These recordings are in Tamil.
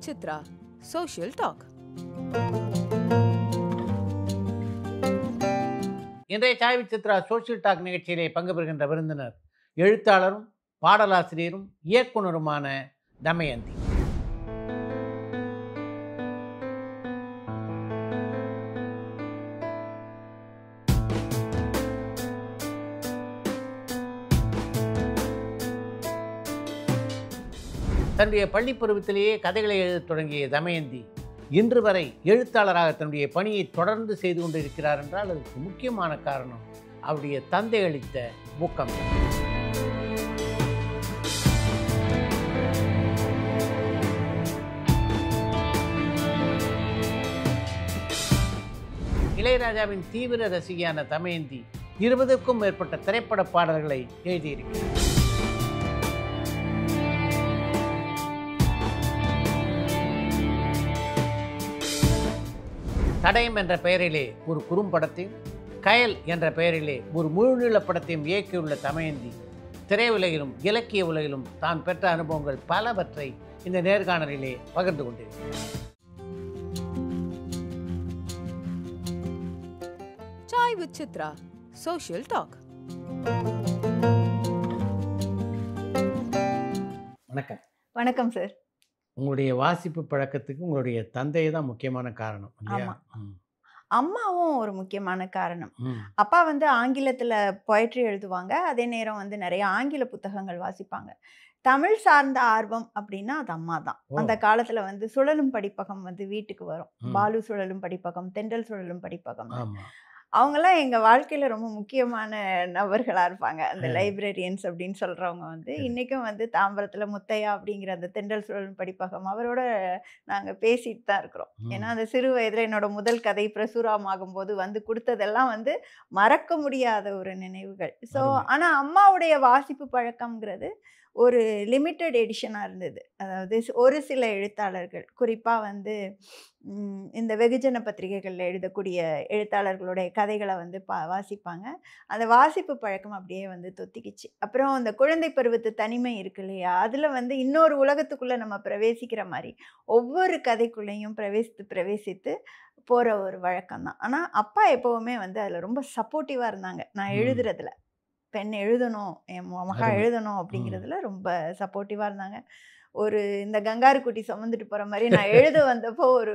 with Chitra, Social Talk. இன்றைய chai with Chitra social talk நிகழ்ச்சியிலே பங்கு பெறுகின்ற விருந்தினர் எழுத்தாளரும் பாடலாசிரியரும் இயக்குனருமான தமயந்தி. தன்னுடைய பள்ளி பருவத்திலேயே கதைகளை எழுதத் தொடங்கிய தமயந்தி இன்று வரை எழுத்தாளராக தன்னுடைய பணியை தொடர்ந்து செய்து கொண்டிருக்கிறார் என்றால் அதற்கு முக்கியமான காரணம் அவருடைய தந்தை அளித்த ஊக்கம். இளையராஜாவின் தீவிர ரசிகையான தமயந்தி 20க்கும் மேற்பட்ட திரைப்பட பாடல்களை எழுதியிருக்கிறார். தடயம் என்ற பெயரிலே ஒரு குறும்படத்தையும், கயல் என்ற பெயரிலே ஒரு முழுநீள படத்தையும் இயக்கியுள்ள தமயந்தி திரையுலகிலும் இலக்கிய உலகிலும் தான் பெற்ற அனுபவங்கள் பலவற்றை இந்த நேர்காணலிலே பகிர்ந்து கொண்டிருக்கிறார். Chai with Chitra, Social Talk. வணக்கம். வணக்கம் சார். உங்களுடைய வாசிப்பு பழக்கத்துக்கு உங்களுடைய தந்தை தான் முக்கியமான காரணம் இல்லையா? அம்மாவும் ஒரு முக்கியமான காரணம். அப்பா வந்து ஆங்கிலத்தில் பொயட்ரி எழுதுவாங்க, அதே நேரம் வந்து நிறைய ஆங்கில புத்தகங்கள் வாசிப்பாங்க. தமிழ் சார்ந்த ஆர்வம் அப்படின்னா அது அம்மா தான். அந்த காலத்தில் வந்து சுழலும் படிப்பகம் வந்து வீட்டுக்கு வரும். பாலு சுழலும் படிப்பகம், தென்றல் சுழலும் படிப்பகம். அவங்கெல்லாம் எங்கள் வாழ்க்கையில் ரொம்ப முக்கியமான நபர்களாக இருப்பாங்க. அந்த லைப்ரரியன்ஸ் அப்படின்னு சொல்கிறவங்க வந்து இன்றைக்கும் வந்து தாம்பரத்தில் முத்தையா அப்படிங்கிற அந்த தென்றல் சுழலும் படிப்பகம் அவரோட நாங்கள் பேசிட்டு தான் இருக்கிறோம். ஏன்னா அந்த சிறு வயதில் என்னோட முதல் கதை பிரசுரமாகும்போது வந்து கொடுத்ததெல்லாம் வந்து மறக்க முடியாத ஒரு நினைவுகள். ஸோ ஆனால் அம்மாவுடைய வாசிப்பு பழக்கம்ங்கிறது ஒரு லிமிட்டட் எடிஷனாக இருந்தது. அதாவது ஒரு சில எழுத்தாளர்கள், குறிப்பாக வந்து இந்த வெகுஜன பத்திரிகைகளில் எழுதக்கூடிய எழுத்தாளர்களுடைய கதைகளை வந்து வாசிப்பாங்க. அந்த வாசிப்பு பழக்கம் அப்படியே வந்து தொத்திக்கிச்சு. அப்புறம் அந்த குழந்தை பருவத்து தனிமை இருக்கு இல்லையா, அதில் வந்து இன்னொரு உலகத்துக்குள்ளே நம்ம பிரவேசிக்கிற மாதிரி ஒவ்வொரு கதைக்குள்ளேயும் பிரவேசித்து போகிற ஒரு வழக்கம் தான். ஆனால் அப்பா எப்போவுமே வந்து அதில் ரொம்ப சப்போர்ட்டிவாக இருந்தாங்க. நான் எழுதுறதுல பெண் எழுதணும், என் மகா எழுதணும் அப்படிங்கிறதுல ரொம்ப சப்போர்ட்டிவாக இருந்தாங்க. ஒரு இந்த கங்காரு குட்டி சுமந்துட்டு போகிற மாதிரி நான் எழுத வந்தப்போ ஒரு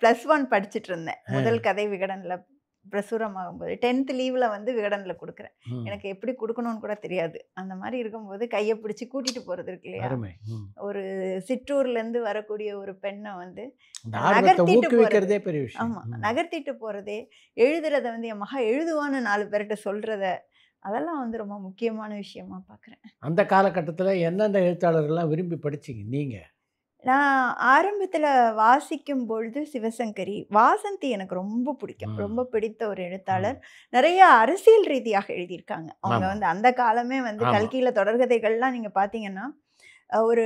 +1 படிச்சுட்டு இருந்தேன். முதல் கதை விகடனில் பிரசுரமாகும்போது 10th லீவில் வந்து விகடனில் கொடுக்குறேன். எனக்கு எப்படி கொடுக்கணும்னு கூட தெரியாது. அந்த மாதிரி இருக்கும்போது கையை பிடிச்சி கூட்டிகிட்டு போகிறது இருக்கு இல்லையா, ஒரு சிற்றூர்லேருந்து வரக்கூடிய ஒரு பெண்ணை வந்து நகர்த்திட்டு போகிறதே பெரிய விஷயம். ஆமாம், நகர்த்திட்டு போகிறதே, எழுதுறத வந்து என் மகா எழுதுவான்னு 4 பேர்கிட்ட சொல்கிறத, அதெல்லாம் வந்து ரொம்ப முக்கியமான விஷயமா பார்க்குறேன். அந்த காலகட்டத்தில் எந்தெந்த எழுத்தாளர்கள்லாம் விரும்பி படிச்சிங்க நீங்கள்? நான் ஆரம்பத்தில் வாசிக்கும் பொழுது சிவசங்கரி, வாசந்தி எனக்கு ரொம்ப பிடிக்கும். ரொம்ப பிடித்த ஒரு எழுத்தாளர். நிறைய அரசியல் ரீதியாக எழுதியிருக்காங்க அவங்க. வந்து அந்த காலமே வந்து கல்கியில் தொடர்கதைகள்லாம் நீங்கள் பார்த்தீங்கன்னா ஒரு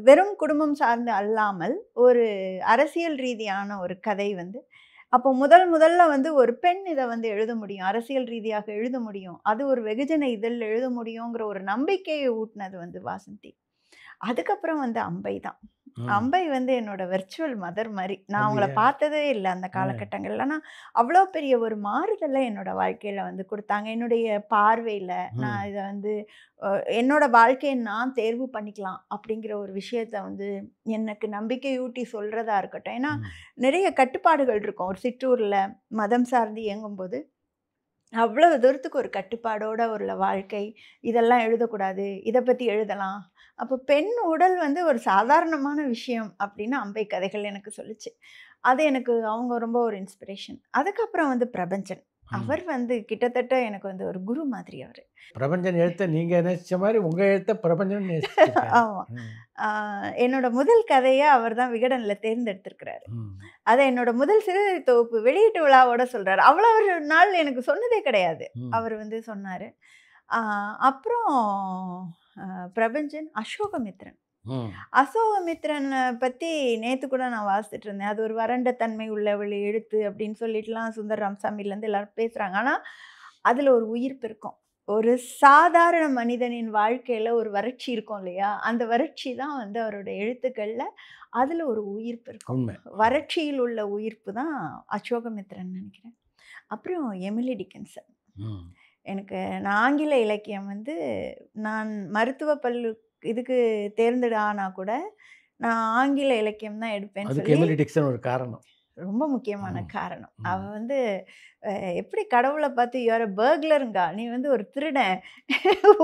வெறும் குடும்பம் சார்ந்து அல்லாமல் ஒரு அரசியல் ரீதியான ஒரு கதை வந்து அப்போ முதல்ல வந்து ஒரு பெண் இதை வந்து எழுத முடியும், அரசியல் ரீதியாக எழுத முடியும், அது ஒரு வெகுஜன இதழில் எழுத முடியுங்கிற ஒரு நம்பிக்கையை ஊட்டினது வந்து வாசந்தி. அதுக்கப்புறம் வந்து அம்பை தான். அம்பை வந்து என்னோட வெர்ச்சுவல் மதர் மாதிரி. நான் அவங்கள பார்த்ததே இல்லை அந்த காலகட்டங்கள்ல. ஆனால் அவ்வளோ பெரிய ஒரு மாறுதலை என்னோட வாழ்க்கையில் வந்து கொடுத்தாங்க. என்னுடைய பார்வையில் நான் இதை வந்து என்னோட வாழ்க்கையை நான் தேர்வு பண்ணிக்கலாம் அப்படிங்கிற ஒரு விஷயத்த வந்து எனக்கு நம்பிக்கையூட்டி சொல்கிறதா இருக்கட்டும். ஏன்னா நிறைய கட்டுப்பாடுகள் இருக்கும் ஒரு சிற்றூரில் மதம் சார்ந்து இயங்கும்போது. அவ்வளோ தூரத்துக்கு ஒரு கட்டுப்பாடோட ஒரு வாழ்க்கை, இதெல்லாம் எழுதக்கூடாது, இதை பற்றி எழுதலாம். அப்போ பெண் உடல் வந்து ஒரு சாதாரணமான விஷயம் அப்படின்னு அம்பை கதைகள் எனக்கு சொல்லிச்சு. அது எனக்கு அவங்க ரொம்ப ஒரு இன்ஸ்பிரேஷன். அதுக்கப்புறம் வந்து பிரபஞ்சன், அவர் வந்து கிட்டத்தட்ட எனக்கு வந்து ஒரு குரு மாதிரி. அவர் பிரபஞ்சன் எழுத்த நீங்கள் நேசித்த மாதிரி உங்கள் எழுத்த பிரபஞ்சன் ஆமாம். என்னோட முதல் கதையை அவர் தான் விகடனில் தேர்ந்தெடுத்திருக்கிறாரு. அதை என்னோட முதல் சிறுகதை தொகுப்பு வெளியீட்டு விழாவோட சொல்கிறாரு. அவ்வளோ ஒரு நாள் எனக்கு சொன்னதே கிடையாது. அவர் வந்து சொன்னார். அப்புறம் பிரபஞ்சன், அசோகமித்ரன். அசோகமித்ரனை பற்றி நேற்று கூட நான் வாசிச்சுட்டு இருந்தேன். அது ஒரு வறண்ட தன்மை உள்ளவள் எழுத்து அப்படின்னு சொல்லிட்டுலாம் சுந்தர் ராமசாமிலேருந்து எல்லாரும் பேசுகிறாங்க. ஆனால் அதில் ஒரு உயிர்ப்பு இருக்கும். ஒரு சாதாரண மனிதனின் வாழ்க்கையில ஒரு வறட்சி இருக்கும் இல்லையா? அந்த வறட்சி தான் வந்து அவருடைய எழுத்துக்கள்ல அதுல ஒரு உயிர்ப்பு இருக்கும். உண்மை. வறட்சியில் உள்ள உயிர்ப்பு தான் அசோகமித்திரன் நினைக்கிறேன். அப்புறம் எமிலி டிக்கின்சன். ம். எனக்கு நான் ஆங்கில இலக்கியம் வந்து நான் மருத்துவ இதுக்கு தேர்ந்தெடு ஆனா கூட நான் ஆங்கில இலக்கியம் தான் எடுப்பேன்னு அதுக்கு சொல்லி எமிலி டிக்சன் ஒரு காரணம். ரொம்ப முக்கியமான ம். காரணம். ம். அவ வந்து எப்படி கடவுள பார்த்து யூ ஆர் எ பர்க்லருங்கா, நீ வந்து ஒரு திருடன்,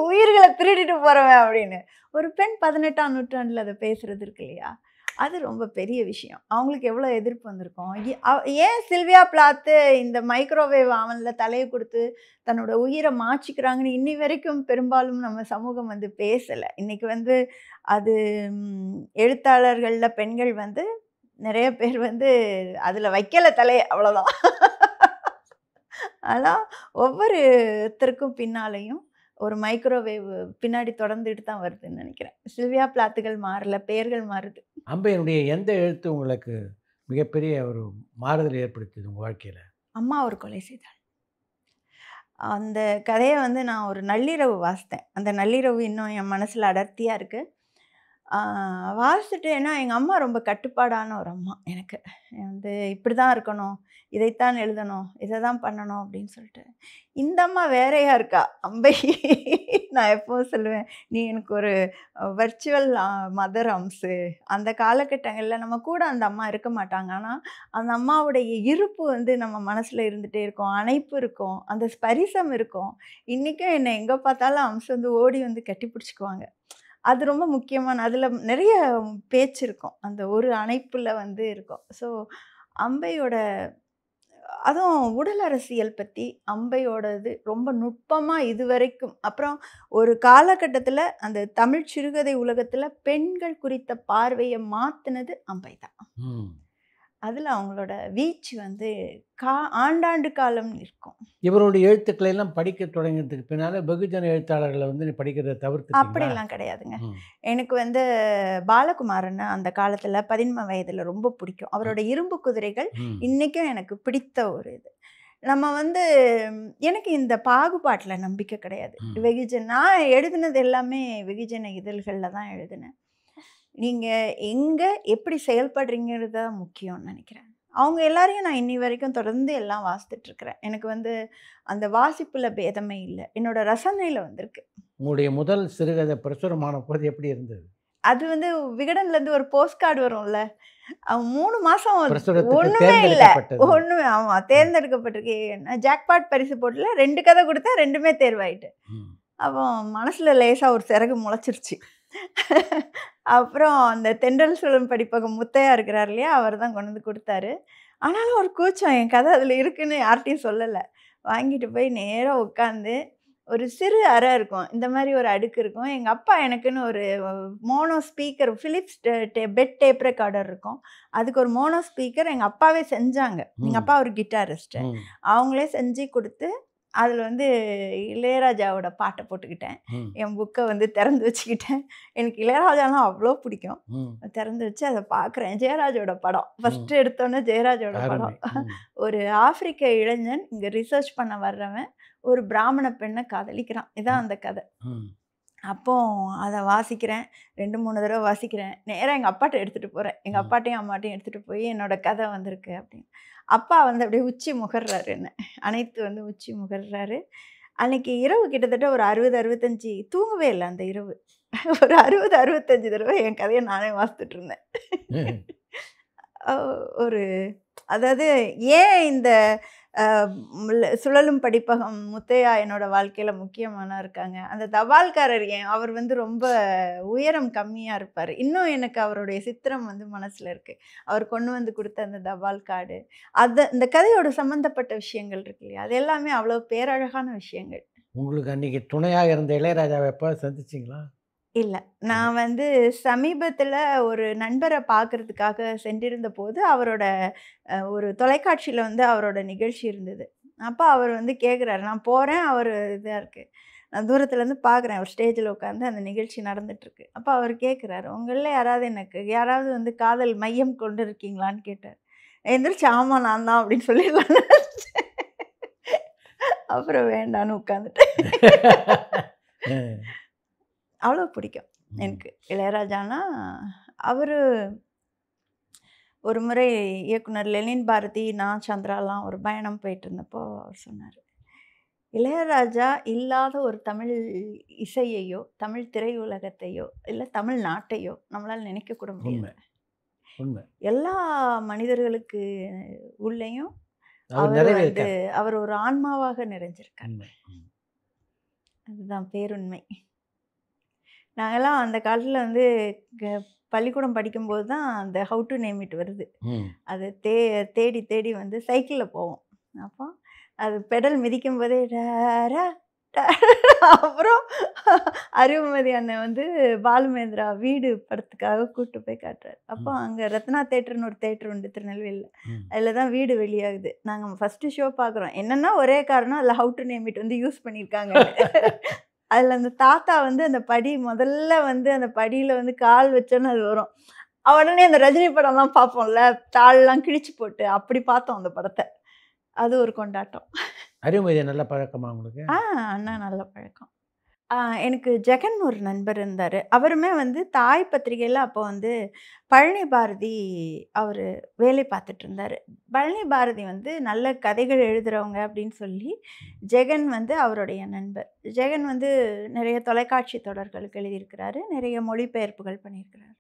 உயிர்கள திருடிட்டு போறவன் அப்படின்னு. ஒரு பெண் 18ஆம் நூற்றாண்டுல அத பேசுறது இருக்கு இல்லையா? அது ரொம்ப பெரிய விஷயம். அவங்களுக்கு எவ்வளோ எதிர்ப்பு வந்திருக்கும். ஏன் சில்வியா பிளாத்து இந்த மைக்ரோவேவ் அவன்ல தலைய குடுத்து தன்னோட உயிர மாச்சிக்கிறாங்கன்னு இன்னி வரைக்கும் பெரும்பாலும் நம்ம சமூகம் வந்து பேசல. இன்னைக்கு வந்து அது எழுத்தாளர்கள்ல பெண்கள் வந்து நெறைய பேர் வந்து அதுல வைக்கல தலைய அவ்வளோதான். ஆனா ஒவ்வொருத்தருக்கும் பின்னாலயும் ஒரு மைக்ரோவேவ் பின்னாடி தொடர்ந்துட்டு தான் வருதுன்னு நினைக்கிறேன். சில்வியா பிளாத்துகள் மாறல, பெயர்கள் மாறுது. அம்பையனுடைய எந்த எழுத்து உங்களுக்கு மிகப்பெரிய ஒரு மாறுதல் ஏற்படுத்தியது உங்க வாழ்க்கையில? அம்மா ஒரு கொலை செய்தாள். அந்த கதைய வந்து நான் ஒரு நள்ளிரவு வாசித்தேன். அந்த நள்ளிரவு இன்னும் என் மனசுல அடர்த்தியா இருக்கு. வாசிச்சுட்டு ஏன்னா எங்க அம்மா ரொம்ப கட்டுப்பாடான ஒரு அம்மா எனக்கு. வந்து இப்படிதான் இருக்கணும், இதைத்தான் எழுதணும், இதை தான் பண்ணணும் அப்படின்னு சொல்லிட்டு. இந்த அம்மா வேறையா இருக்கா. அம்பை நான் எப்பவும் சொல்லுவேன், நீ எனக்கு ஒரு வர்ச்சுவல் மதர் அம்சு. அந்த காலகட்டங்களில் நம்ம கூட அந்த அம்மா இருக்க மாட்டாங்க. ஆனால் அந்த அம்மாவுடைய இருப்பு வந்து நம்ம மனசில் இருந்துகிட்டே இருக்கும், அணைப்பு இருக்கும், அந்த ஸ்பரிசம் இருக்கும். இன்றைக்கும் என்னை எங்கே பார்த்தாலும் அம்சம் வந்து ஓடி வந்து கட்டி பிடிச்சிக்குவாங்க. அது ரொம்ப முக்கியமான அதில நிறைய பேச்சு இருக்கும். அந்த ஒரு அணைப்புல வந்து இருக்கும். ஸோ அம்பையோட அதுவும் உடல் அரசியல் பத்தி அம்பையோடது ரொம்ப நுட்பமா இதுவரைக்கும். அப்புறம் ஒரு காலகட்டத்தில அந்த தமிழ் சிறுகதை உலகத்தில பெண்கள் குறித்த பார்வைய மாத்துனது அம்பை தான். ம். அதில அவங்களோட வீச்சு வந்து ஆண்டாண்டு காலம் நிற்கும். இவருடைய எழுத்துக்களை எல்லாம் படிக்க தொடங்கினதுக்கு பின்னால வெகுஜன எழுத்தாளர்களை வந்து நீ படிக்கிறத தவிர்த்துட்டீங்களா? அப்படிலாம் கிடையாதுங்க. ம். எனக்கு வந்து பாலகுமாரன் அந்த காலத்துல 13 வயதுல ரொம்ப பிடிக்கும். அவரோட இரும்பு குதிரைகள் ம். இன்னைக்கும் எனக்கு பிடித்த ஒரு இது. நம்ம வந்து எனக்கு இந்த பாகுபாட்டுல நம்பிக்கை கிடையாது. ம். நான் எழுதினது எல்லாமே வெகுஜன இதழ்கள்ல தான் எழுதினேன். நீங்க எங்க எப்படி செயல்படுறீங்கிறது தான் முக்கியம்னு நினைக்கிறேன். அவங்க எல்லாரையும் நான் இன்னி வரைக்கும் தொடர்ந்து எல்லாம் வாசித்துட்டு இருக்கிறேன். எனக்கு வந்து அந்த வாசிப்புல பேதமே இல்ல. என்னோட ரசனையில வந்திருக்கு. உங்களுடைய முதல் சிறுகதை பிரசுரமான போது எப்படி இருந்தது? அது வந்து விகடன்லேருந்து ஒரு போஸ்ட் கார்டு வரும்ல. அவன் 3 மாசம் பிரசுரத்துக்கு ஒண்ணுமே இல்ல. தேர்ந்தெடுக்கப்பட்டது. ஒண்ணுமே ஆமா. தேர்ந்தெடுக்கப்பட்டிருக்கு. நான் ஜாக்பாட் பரிசு போட்டில 2 கதை குடுத்தேன். 2மே தேர்வாயிட்டு. ம். அப்போ மனசுல லேசா ஒரு சிறகு முளைச்சிருச்சு. அப்புறம் அந்த தென்றல் சுழலும் படிப்பகம் முத்தையா இருக்கிறார் இல்லையா? அவர் தான் கொண்டு வந்து குடுத்தாரு. ஆனாலும் ஒரு கூச்சம். என் கதை அதில இருக்குன்னு யார்ட்டயும் சொல்லல. வாங்கிட்டு போய் நேரா உட்காந்து ஒரு சிறு அறை இருக்கும். இந்த மாரி ஒரு அடுக்கு இருக்கும். எங்க அப்பா எனக்குன்னு ஒரு மோனோ ஸ்பீக்கர் பிலிப்ஸ் பெட் டேப் ரெக்கார்டர் இருக்கும். அதுக்கு ஒரு மோனோ ஸ்பீக்கர் எங்க அப்பாவே செஞ்சாங்க. எங்க அப்பா ஒரு கிட்டாரிஸ்ட். ம். அவங்களே செஞ்சு குடுத்து, அதில வந்து இளையராஜாவோட பாட்ட போட்டுக்கிட்டேன். ம். என் புக்க வந்து திறந்து வச்சுக்கிட்டேன். எனக்கு இளையராஜானா அவ்ளோ பிடிக்கும். ம். திறந்து வச்சு அத பார்க்குறேன். ஜெயராஜோட படம். ஃபர்ஸ்ட் எடுத்தோனே ஜெயராஜோட அருமை. படம். ம். ஒரு ஆப்பிரிக்க இளைஞன் இங்க ரிசர்ச் பண்ண வர்றவன் ஒரு பிராமண பெண்ண காதலிக்கிறான். இதான் அந்த கதை. ம். அப்போ அத வாசிக்கிறேன். 2, 3 தடவ வாசிக்கிறேன். நேரா எங்க அப்பாட்ட எடுத்துட்டு போறேன். எங்க ம். அப்பாட்டையும், அம்மாட்டையும் எடுத்துட்டு போய் என்னோட கதை வந்திருக்கு அப்படின்னு. அப்பா வந்து அப்படியே உச்சி முகர்றாரு என்ன. அனைத்து வந்து உச்சி முகர்றாரு. அன்னைக்கு இரவு கிட்டத்தட்ட ஒரு 60, 65 தூங்கவே இல்ல அந்த இரவு. ஒரு 60, 65 தடவ என் கதைய நானே வாசித்துட்டு இருந்தேன். ஒரு அதாவது ஏன் இந்த சுழலும் படிப்பகம் முத்தையா என்னோட வாழ்க்கையில முக்கியமானா இருக்காங்க. அந்த தபால்காரர் அவர் வந்து ரொம்ப உயரம் கம்மியா இருப்பாரு. இன்னும் எனக்கு அவருடைய சித்திரம் வந்து மனசுல இருக்கு. அவர் கொண்டு வந்து குடுத்த அந்த தபால் கார்டு. இந்த கதையோட சம்மந்தப்பட்ட விஷயங்கள் இருக்கு இல்லையா? அது எல்லாமே அவ்வளோ பேரழகான விஷயங்கள். உங்களுக்கு அன்னைக்கு துணையாக இருந்த இளையராஜாவை எப்போ சந்திச்சிங்களா? இல்ல. நான் வந்து சமீபத்தில ஒரு நண்பர பார்க்கறதுக்காக சென்றிருந்தபோது, அவரோட ஒரு தொலைக்காட்சியில வந்து அவரோட நிகழ்ச்சி இருந்தது. அப்ப அவர் வந்து கேட்குறாரு. நான் போறேன். அவரு இதா இருக்கு. நான் தூரத்துலேருந்து பார்க்குறேன். அவர் ஸ்டேஜில உட்காந்து அந்த நிகழ்ச்சி நடந்துட்டுருக்கு. அப்ப அவர் கேட்குறாரு, "உங்கள்ல யாராவது வந்து காதல் மையம் கொண்டு இருக்கீங்களான்னு?" கேட்டாரு. எந்திரிச்சு, "ஆமா நான் தான்" அப்படின்னு சொல்லிடலான்னு நெனச்சேன். அப்புறம் வேண்டான்னு உட்காந்துட்டேன். அவ்வளோ பிடிக்கும் எனக்கு இளையராஜானா. அவர் ஒரு முறை இயக்குனர் லெனின் பாரதி, நான் சந்திராலாம் ஒரு பயணம் போயிட்டு இருந்தப்போ அவர் சொன்னார், இளையராஜா இல்லாத ஒரு தமிழ் இசையையோ தமிழ் திரையுலகத்தையோ இல்லை தமிழ் நாட்டையோ நம்மளால் நினைக்கக்கூட முடியாது. உண்மை. எல்லா மனிதர்களுக்கு உள்ளேயும் அவர் ஒரு ஆன்மாவாக நிறைஞ்சிருக்கார். அதுதான் பேருண்மை. நாங்கெல்லாம் அந்த காலத்தில் வந்து பள்ளிக்கூடம் படிக்கும்போது தான் அந்த ஹவு டு நேம் இட் வருது. அது தேடி தேடி வந்து சைக்கிளில் போவோம். அப்போ அது பெடல் மிதிக்கும் போதே அப்புறம் அறிவுமதி அண்ணன் வந்து பாலுமேந்திரா வீடு படத்துக்காக கூப்பிட்டு போய் காட்டுறாரு. அப்போ அங்கே ரத்னா தேட்டர்னு ஒரு தேட்டர் உண்டு திருநெல்வேலியில். அதில் தான் வீடு வெளியாகுது. நாங்கள் ஃபஸ்ட்டு ஷோ பார்க்குறோம். என்னென்னா ஒரே காரணம், அதில் ஹவு டு நேம் இட் வந்து யூஸ் பண்ணியிருக்காங்க. அதில் அந்த தாத்தா வந்து அந்த படி முதல்ல வந்து அந்த படியில் வந்து கால் வச்சோன்னு அது வரும். உடனே அந்த ரஜினி படம்லாம் பார்ப்போம்ல, தாள்லாம் கிழிச்சு போட்டு அப்படி பார்த்தோம் அந்த படத்தை. அது ஒரு கொண்டாட்டம். அறிவுமதி நல்ல பழக்கமா உங்களுக்கு? அண்ணா நல்ல பழக்கம். எனக்கு ஜெகன் ஒரு நண்பர் இருந்தார். அவருமே வந்து தாய் பத்திரிகையில் அப்போ வந்து பழனி பாரதி அவர் வேலை பார்த்துட்டு இருந்தார். பழனி பாரதி வந்து நல்ல கதைகள் எழுதுகிறவங்க அப்படின்னு சொல்லி ஜெகன் வந்து அவருடைய நண்பர். ஜெகன் வந்து நிறைய தொலைக்காட்சி தொடர்களுக்கு எழுதியிருக்கிறாரு, நிறைய மொழிபெயர்ப்புகள் பண்ணியிருக்கிறாரு.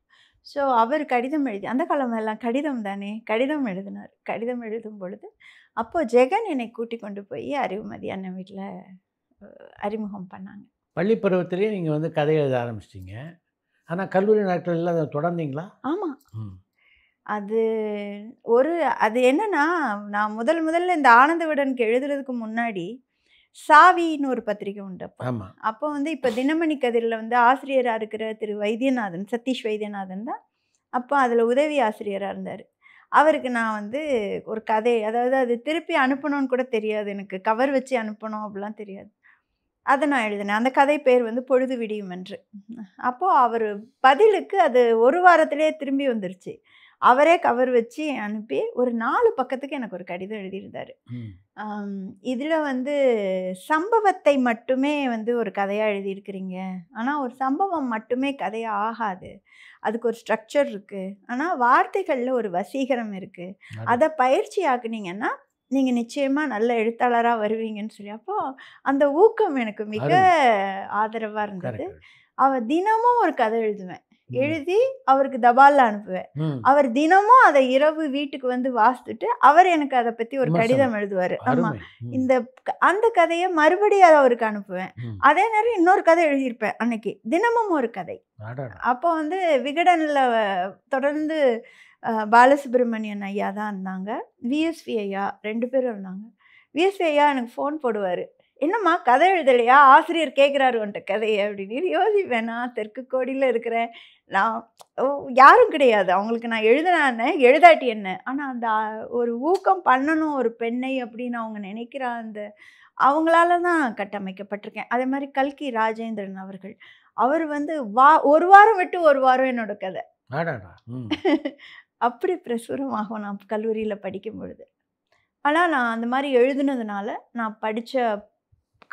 ஸோ அவர் கடிதம் எழுதி, அந்த காலமெல்லாம் கடிதம் தானே, கடிதம் எழுதினார். கடிதம் எழுதும் பொழுது அப்போது ஜெகன் என்னை கூட்டி கொண்டு போய் அறிவுமதி அண்ணன் வீட்டில் அறிமுகம் பண்ணாங்க. பள்ளி பருவத்திலேயே நீங்கள் வந்து கதை எழுத ஆரம்பிச்சிட்டிங்க. ஆனால் கல்லூரி நாட்கள் அதை தொடர்ந்தீங்களா? ஆமாம். அது என்னன்னா, நான் முதல்ல இந்த ஆனந்த விகடனுக்கு எழுதுறதுக்கு முன்னாடி சாவின்னு ஒரு பத்திரிகை உண்டு. அப்போ வந்து இப்போ தினமணி கதிரில் வந்து ஆசிரியராக இருக்கிற திரு வைத்தியநாதன், சதீஷ் வைத்தியநாதன் தான் அப்போ அதில் உதவி ஆசிரியராக இருந்தார். அவருக்கு நான் வந்து ஒரு கதை, அதாவது அது திருப்பி அனுப்பணும்னு கூட தெரியாது எனக்கு, கவர் வச்சு அனுப்பணும் அப்படிலாம் தெரியாது. அதை நான் எழுதினேன். அந்த கதை பேர் வந்து பொழுது விடியும் என்று. அப்போது அவர் பதிலுக்கு அது ஒரு வாரத்திலே திரும்பி வந்துருச்சு. அவரே கவர் வச்சு அனுப்பி ஒரு 4 பக்கத்துக்கு எனக்கு ஒரு கடிதம் எழுதியிருந்தார். இதில் வந்து சம்பவத்தை மட்டுமே வந்து ஒரு கதையாக எழுதியிருக்கிறீங்க, ஆனால் ஒரு சம்பவம் மட்டுமே கதையாக ஆகாது, அதுக்கு ஒரு ஸ்ட்ரக்சர் இருக்குது, ஆனால் வார்த்தைகளில் ஒரு வசீகரம் இருக்குது, அதை பயிற்சி ஆக்குனீங்கன்னா நீங்கள் நிச்சயமாக நல்ல எழுத்தாளராக வருவீங்கன்னு சொல்லி. அப்போது அந்த ஊக்கம் எனக்கு மிக ஆதரவாக இருந்தது. தினமும் ஒரு கதை எழுதுவேன், எழுதி அவருக்கு தபாலில் அனுப்புவேன். அவர் தினமும் அதை இரவு வீட்டுக்கு வந்து வாசித்துட்டு அவர் எனக்கு அதை பற்றி ஒரு கடிதம் எழுதுவார். ஆமாம், அந்த கதையை மறுபடியும் அவருக்கு அனுப்புவேன். அதே நேரம் இன்னொரு கதை எழுதியிருப்பேன் அன்னைக்கு, தினமும் ஒரு கதை. அப்போ வந்து விகடனில் தொடர்ந்து பாலசுப்ரமணியன் ஐயா தான் இருந்தாங்க, விஎஸ்வி ஐயா 2 பேரும் இருந்தாங்க. விஎஸ்வி ஐயா எனக்கு ஃபோன் போடுவார், என்னம்மா கதை எழுதலையா, ஆசிரியர் கேட்குறாரு உன்ட்ட கதையை அப்படின்னு. யோசிப்பேன், நான் தெற்கு கோடியில் இருக்கிறேன், நான் யாரும் கிடையாது அவங்களுக்கு, நான் எழுதினான்னு எழுதாட்டி என்ன. ஆனால் அந்த ஒரு ஊக்கம் பண்ணணும் ஒரு பெண்ணை அப்படின்னு அவங்க நினைக்கிற அந்த அவங்களால தான் கட்டமைக்கப்பட்டிருக்கேன். அதே மாதிரி கல்கி ராஜேந்திரன் அவர்கள், அவர் வந்து ஒரு வாரம் விட்டு ஒரு வாரம் என்னோட கதை அப்படி பிரசுரமாகும் நான் கல்லூரியில் படிக்கும் பொழுது. ஆனால் நான் அந்த மாதிரி எழுதுனதுனால நான் படித்த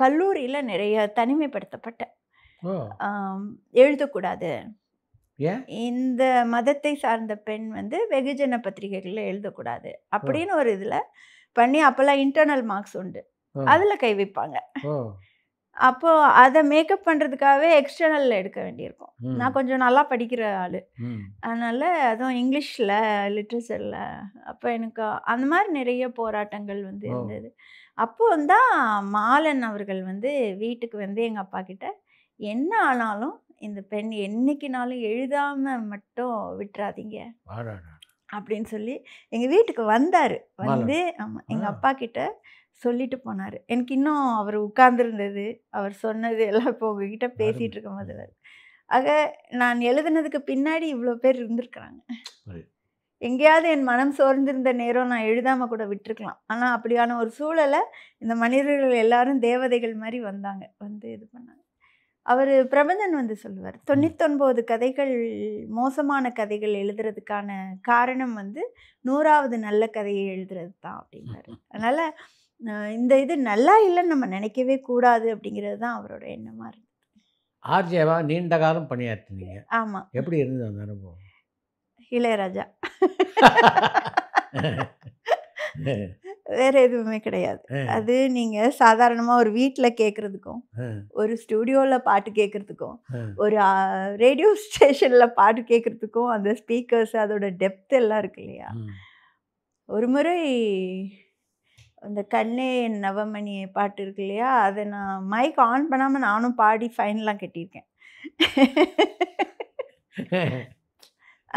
கல்லூரியில் நிறைய தனிமைப்படுத்தப்பட்டேன். எழுதக்கூடாது, இந்த மதத்தை சார்ந்த பெண் வந்து வெகுஜன பத்திரிகைகளில் எழுதக்கூடாது அப்படின்னு ஒரு இதில் பண்ணி, அப்போல்லாம் இன்டர்னல் மார்க்ஸ் உண்டு, அதில் கை வைப்பாங்க. அப்போது அதை மேக்கப் பண்ணுறதுக்காகவே எக்ஸ்டர்னலில் எடுக்க வேண்டியிருக்கும். நான் கொஞ்சம் நல்லா படிக்கிற ஆள், அதனால் அதுவும் இங்கிலீஷில் லிட்ரேச்சரில். அப்போ எனக்கு அந்த மாதிரி நிறைய போராட்டங்கள் வந்து இருந்தது. அப்போது தான் மாலன் அவர்கள் வந்து வீட்டுக்கு வந்து எங்கள் அப்பா கிட்ட, என்ன ஆனாலும் இந்த பெண் என்னைக்குனாலும் எழுதாமல் மட்டும் விட்டுறாதீங்க அப்படின்னு சொல்லி எங்கள் வீட்டுக்கு வந்தார். வந்து ஆமாம், எங்கள் அப்பா கிட்ட சொல்லிட்டு போனார். எனக்கு இன்னும் அவர் உட்கார்ந்துருந்தது, அவர் சொன்னது எல்லாம் இப்போ உங்ககிட்ட பேசிகிட்டு இருக்கும் போது. ஆக நான் எழுதுனதுக்கு பின்னாடி இவ்வளோ பேர் இருந்திருக்கிறாங்க. எங்கேயாவது என் மனம் சோர்ந்திருந்த நேரம் நான் எழுதாமல் கூட விட்டுருக்கலாம். ஆனால் அப்படியான ஒரு சூழலை இந்த மனிதர்கள் எல்லாரும் தேவதைகள் மாதிரி வந்தாங்க, வந்து இது பண்ணாங்க. அவர் பிரபந்தன் வந்து சொல்லுவார், 99 கதைகள் மோசமான கதைகள் எழுதுறதுக்கான காரணம் வந்து 100வது நல்ல கதையை எழுதுறது தான் அப்படின்னாரு. அதனால் இந்த இது நல்லா இல்லைன்னு நம்ம நினைக்கவே கூடாது அப்படிங்கிறது தான் அவரோட எண்ணமா இருக்கு. ஆர்ஜேவா நீண்ட காலம் பணியாற்றினீங்க. ஆமா. எப்படி இருந்தது அந்த அனுபவம்? இளையராஜா. வேற எதுவுமே கிடையாது. அது நீங்க சாதாரணமா ஒரு வீட்ல கேட்கறதுக்கும், ஒரு ஸ்டுடியோல பாட்டு கேட்கறதுக்கும், ஒரு ரேடியோ ஸ்டேஷன்ல பாட்டு கேட்கறதுக்கும் அந்த ஸ்பீக்கர்ஸ் அதோட டெப்த் எல்லாம் இருக்கு இல்லையா? ஒரு முறை அந்த கண்ணே நவமணி பாட்டு இருக்கு இல்லையா? அதை நான் மைக் ஆன் பண்ணாம நானும் பாடி ஃபைன்லாம் கட்டியிருக்கேன்.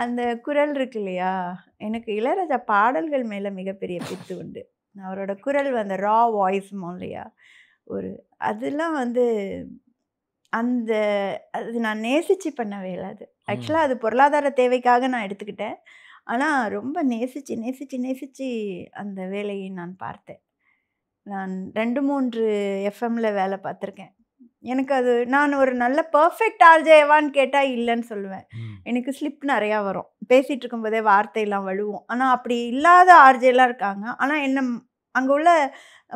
அந்த குரல் இருக்கு இல்லையா? எனக்கு இளையராஜா பாடல்கள் மேல மிகப்பெரிய பித்து உண்டு. அவரோட குரல் அந்த ரா வாய்ஸ்மோ இல்லையா? ஒரு அதெல்லாம் வந்து அந்த அது நான் நேசிச்சு பண்ண வேலை அது. ஆக்சுவலா அது பொருளாதார தேவைக்காக நான் எடுத்துக்கிட்டேன். ஆனா ரொம்ப நேசிச்சு அந்த வேலையை நான் பார்த்தேன். நான் 2, 3 எஃப்எம்ல வேலை பார்த்துருக்கேன். எனக்கு அது நான் ஒரு நல்ல பெர்ஃபெக்ட் ஆர்ஜேவான்னு கேட்டால் இல்லைன்னு சொல்லுவேன். எனக்கு ஸ்லிப் நிறையா வரும். பேசிகிட்டு இருக்கும்போதே வார்த்தையெல்லாம் வழுவும். ஆனால் அப்படி இல்லாத ஆர்ஜேலாம் இருக்காங்க. ஆனால் என்ன அங்கே உள்ள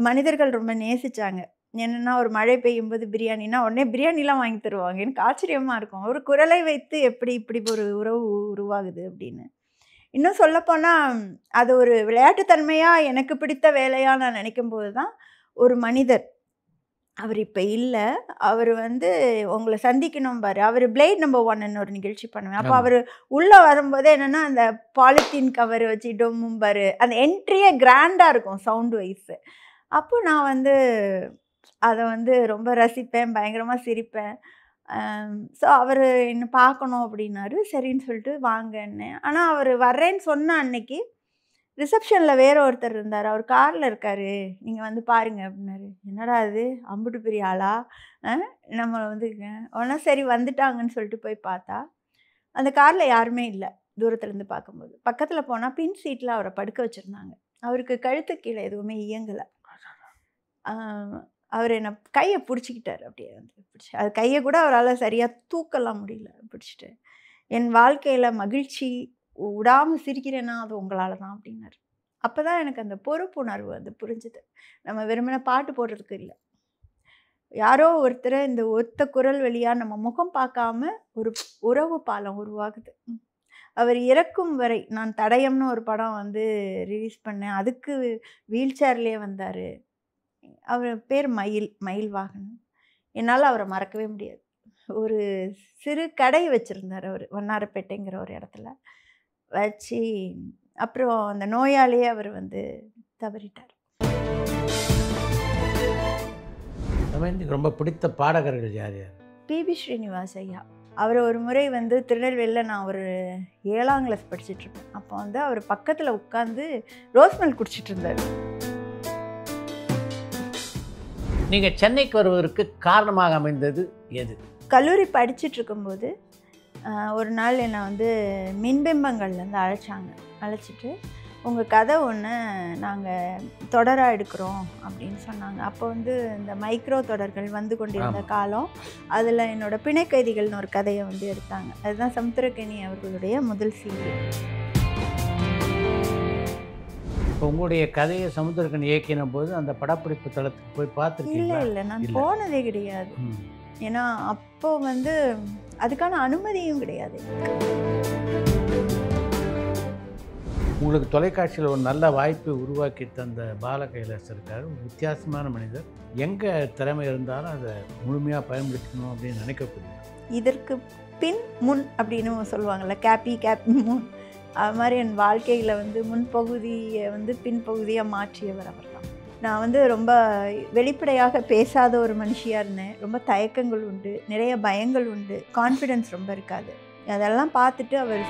மனிதர்கள் ரொம்ப நேசித்தாங்க. என்னென்னா ஒரு மழை பெய்யும்போது பிரியாணினா உடனே பிரியாணிலாம் வாங்கி தருவாங்க. எனக்கு ஆச்சரியமாக இருக்கும். ஒரு குரலை வைத்து எப்படி இப்படி ஒரு உறவு உருவாகுது அப்படின்னு. இன்னும் சொல்லப்போனால் அது ஒரு விளையாட்டுத்தன்மையாக எனக்கு பிடித்த வேலையாக நான் நினைக்கும்போது தான் ஒரு மனிதர் அவர் இப்போ இல்லை, அவர் வந்து உங்களை சந்திக்கணும் பாரு, அவர் பிளேட் நம்பர் 1ன்னு ஒரு நிகழ்ச்சி பண்ணுவேன். அப்போ அவர் உள்ளே வரும்போதே என்னென்னா அந்த பாலித்தீன் கவர் வச்சு டொம்மும் பாரு, அந்த என்ட்ரியே கிராண்டாக இருக்கும் சவுண்ட் வைஸு. அப்போ நான் வந்து அதை வந்து ரொம்ப ரசிப்பேன், பயங்கரமாக சிரிப்பேன். ஸோ அவர் என்ன பார்க்கணும் அப்படின்னாரு. சரின்னு சொல்லிட்டு வாங்கன்னு. ஆனால் அவர் வர்றேன்னு சொன்ன அன்னைக்கு ரிசப்ஷனில் வேற ஒருத்தர் இருந்தார். அவர் காரில் இருக்கார், நீங்கள் வந்து பாருங்க அப்படின்னாரு. என்னடா அது அம்புட்டு பெரிய ஆளா நம்மளை வந்து உடனே சரி வந்துட்டாங்கன்னு சொல்லிட்டு போய் பார்த்தா அந்த காரில் யாருமே இல்லை. தூரத்துலேருந்து பார்க்கும்போது பக்கத்தில் போனால் பின் சீட்டில் அவரை படுக்க வச்சுருந்தாங்க. அவருக்கு கழுத்து கீழே எதுவுமே இயங்கலை. அவர் என்னை கையை பிடிச்சிக்கிட்டார். அப்படியே வந்து பிடிச்சி அது கையை கூட அவரால் சரியாக தூக்கலாம் முடியல. பிடிச்சிட்டு என் வாழ்க்கையில் மகிழ்ச்சி விடாமல் சிரிக்கிறேன்னா அது உங்களால் தான் அப்படின்னாரு. அப்போ தான் எனக்கு அந்த பொறுப்புணர்வு வந்து புரிஞ்சுது. நம்ம வெறுமனே பாட்டு போடுறதுக்கு இல்லை, யாரோ ஒருத்தரை இந்த ஒத்த குரல் வழியாக நம்ம முகம் பார்க்காம ஒரு உறவு பாலம் உருவாகுது. அவர் இறக்கும் வரை நான் தடயம்னு ஒரு படம் வந்து ரிலீஸ் பண்ணேன். அதுக்கு வீல் சேர்லேயே வந்தார். அவர் பேர் மயில்வாகன். என்னால் அவரை மறக்கவே முடியாது. ஒரு சிறு கடை வச்சுருந்தார் அவர் வண்ணாரப்பேட்டைங்கிற ஒரு இடத்துல வச்சு. அப்புறம் அந்த நோயாலேயே அவர் வந்து தவறிட்டார். ரொம்ப பிடித்த பாடகர்கள் யார் யார்? பிபி ஸ்ரீனிவாஸ் ஐயா. அவர் ஒரு முறை வந்து திருநெல்வேலியில் நான் ஒரு 7ஆம் கிளாஸ் படிச்சுட்ருப்பேன். அப்போ வந்து அவர் பக்கத்தில் உட்காந்து ரோஸ்மெல் குடிச்சிட்டு இருந்தார். நீங்கள் சென்னைக்கு வருவதற்கு காரணமாக அமைந்தது எது? கல்லூரி படிச்சுட்டு இருக்கும்போது ஒரு நாள் என்னை வந்து மின்பிம்பங்கள்லேருந்து அழைச்சிட்டு உங்கள் கதை ஒன்று நாங்கள் தொடராக எடுக்கிறோம் அப்படின்னு சொன்னாங்க. அப்போ வந்து இந்த மைக்ரோ தொடர்கள் வந்து கொண்டிருந்த காலம். அதில் என்னோட பிணைக்கைதிகள்னு ஒரு கதையை வந்து எடுத்தாங்க. அதுதான் சமுத்திரக்கனி அவர்களுடைய முதல் சீரியல். இப்போ உங்களுடைய கதையை சமுத்திரக்கனி இயக்கின போது அந்த படப்பிடிப்பு தளத்துக்கு போய் பார்த்துருக்கீங்களா? இல்லை, நான் போனதே கிடையாது. ஏன்னா அப்போ வந்து அதுக்கான அனுமதியும் கிடையாது. உங்களுக்கு தொலைக்காட்சியில் ஒரு நல்ல வாய்ப்பை உருவாக்கி தந்த பால கைலாஸ் இருக்கார். ஒரு வித்தியாசமான மனிதர். எங்கே திறமை இருந்தாலும் அதை முழுமையாக பயன்படுத்தணும் அப்படின்னு நினைக்கக்கூடிய. இதற்கு பின் முன் அப்படின்னு சொல்லுவாங்கள்ல, கேப்பி முன். அது மாதிரி என் வாழ்க்கையில் வந்து முன்பகுதியை வந்து பின்பகுதியாக மாற்றியவர் அவர் தான். நான் வந்து ரொம்ப வெளிப்படையாக பேசாத ஒரு மனுஷியாக இருந்தேன். ரொம்ப தயக்கங்கள் உண்டு, நிறைய பயங்கள் உண்டு, கான்ஃபிடென்ஸ் ரொம்ப இருக்காது. அதெல்லாம் பார்த்துட்டு அவர்